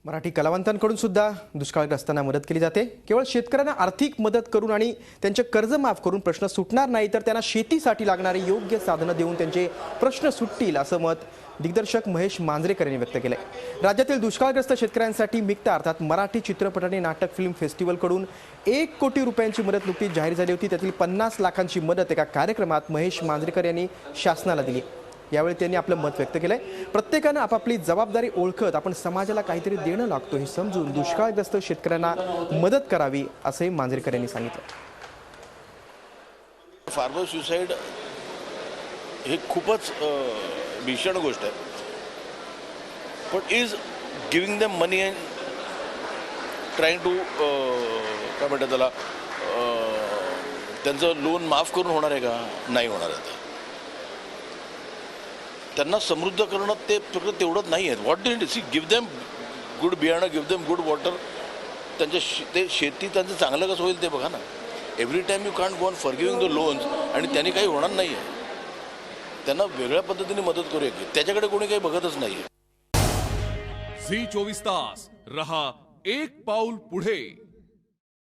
मराठी कलावंतांकडून सुद्धा दुष्काळग्रस्तांना मदत केली जाते। केवळ शेतकऱ्यांना आर्थिक मदत करून आणि त्यांचे कर्ज माफ करून प्रश्न सुटणार नाही, तर त्यांना शेतीसाठी लागणारी योग्य साधनं देऊन त्यांचे प्रश्न सुटतील असं मत दिग्दर्शक महेश मांजरेकर यांनी व्यक्त केलंय। राज्यातील दुष्काळग्रस्त शेतकऱ्यांसाठी मिक्ता अर्थात मराठी चित्रपट आणि नाटक फिल्म फेस्टिवलकडून 1 कोटी रुपयांची मदत नुकतीच जाहीर झाली होती। त्यातील 50 लाखांची मदत एका कार्यक्रमात महेश मांजरेकर यांनी शासनाला दिली। यावेळी त्यांनी आपलं मत व्यक्त केलंय। प्रत्येकाने आपापली जबाबदारी ओळखत आपण समाजाला काहीतरी देणं लागतो हे समजून दुष्काळग्रस्त शेतकऱ्यांना मदत करावी असे मांजरेकर यांनी सांगितलं। फार्मर सुसाइड हे खूपच भीषण गोष्ट आहे, but is giving them money and trying to काय म्हणतात त्याला, त्यांचं लोन माफ करून होणार आहे का? नाही होणार आहे। त्यांना समृद्ध करणं ते फक्त तेवढंच नाही आहे। What do see, give them good बियाणं, गिव्ह देम गुड वॉटर, ते शेती त्यांचं चांगलं कसं होईल ते बघा ना। Every time you can't go on forgiving the loans आणि त्यांनी काही होणार नाही आहे। त्यांना वेगळ्या पद्धतीने मदत करूया की त्याच्याकडे कोणी काही बघतच नाही आहे। झी 24 तास रहा एक पाऊल पुढे।